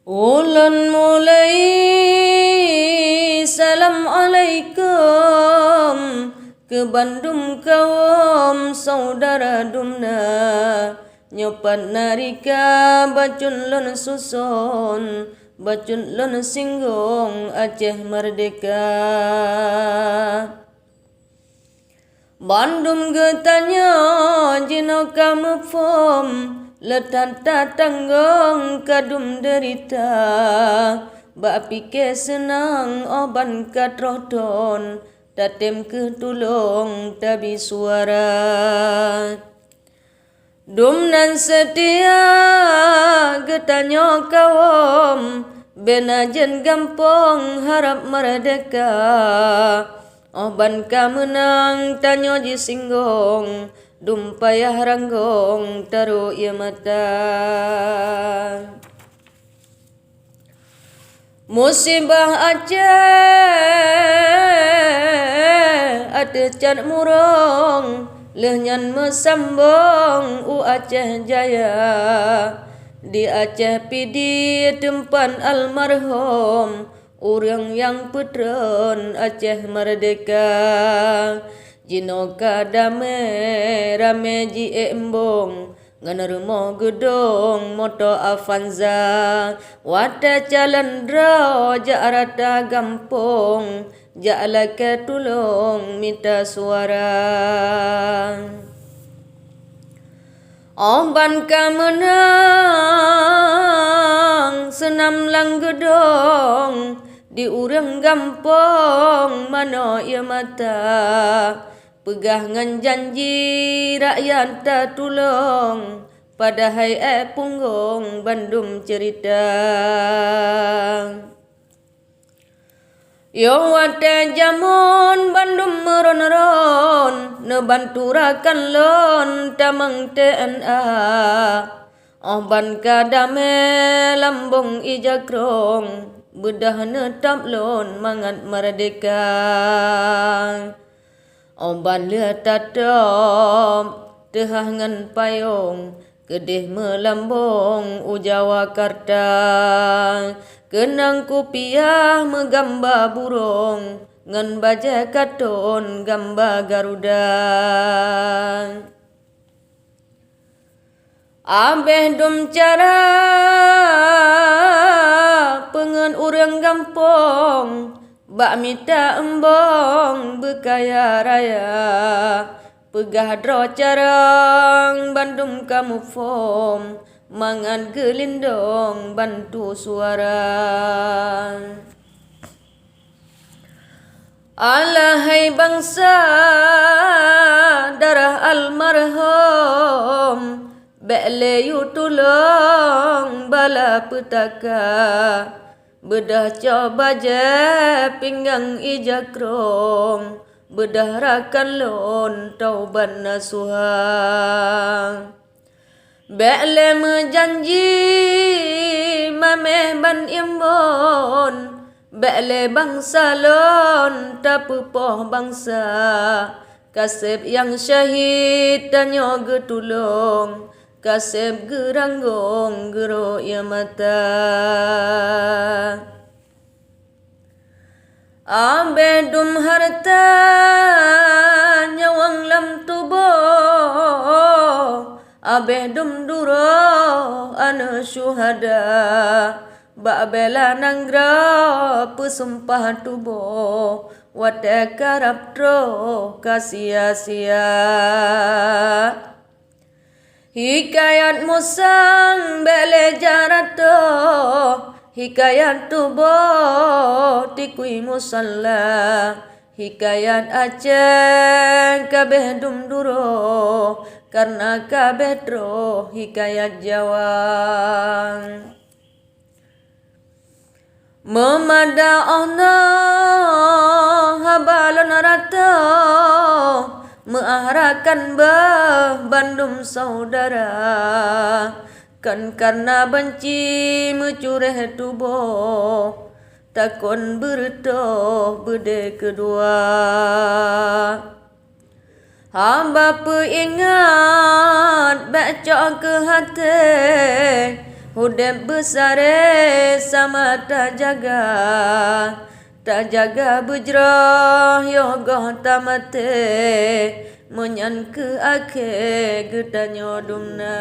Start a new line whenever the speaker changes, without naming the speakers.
Ulun mulai salam alaikum ke Bandung kaum saudara dumna nyopat narika bacun lon susun bacun lon singgung Aceh merdeka. Bandung getanya jino kamu fom letan tanggung kadum derita bak pike senang oban katroton tatem ke tulung tabi suara dumnan setia getanyo kawom benajen gampong harap merdeka. Oban ka menang tanyo ji singgong dum payah ranggong taruh ia mata. Musibah Aceh ada can murong lehnyan mesambong u Aceh jaya di Aceh pidi tempan almarhum orang yang putron Aceh merdeka. Jino kadame rame ji embong nganermo gedong moto Avanza wata jalan draw jarata gampong jala ke tulung minta suara. Oban ka menang senam lang gedong di urang gampong mano ia mata pegah ngan janji rakyat tak tulung padahai punggung Bandung cerita. Yo wate jamun Bandung meron-ron ne banturakan lon tamang TNA oban kadame lambung ijakrong bedah netap lon mangat merdeka. Oban le tatom tehah ngan payung kedih melambung ujawa karta kenang kupiah megamba burung ngan baja katon gamba Garuda. Abeh dum cara pengen urang gampong bak minta embong bekaya raya pegah dro carang Bandung kamu fom mangan gelindong bantu suara. Alahai bangsa darah almarhum Bele yu tulung bala petaka bedah coba je pinggang ijakrong bedah rakan lon tauban nasuha. Bele menjanji mameh ban imbon bele bangsa lon tapupoh bangsa kasep yang syahid tanyo getulung kasep geranggong gero ia mata. Abe dum harta nyawang lam tubuh abe dum duro anu syuhada bak bela nanggra pesumpah tubuh wate karap tro kasia-sia. Hikayat musang bele jarato hikayat tubuh tikui musalla hikayat Aceh kabeh dum duro karena kabeh tro hikayat Jawa. Memada Allah habalon rata meahrakan bah Bandung saudara kan karena benci mencureh tubuh takon bertoh bede kedua. Hamba peingat baca ke hati Hudep besare sama tak jaga bujrah yogoh tamate menyan ke ake gedanyo dumna.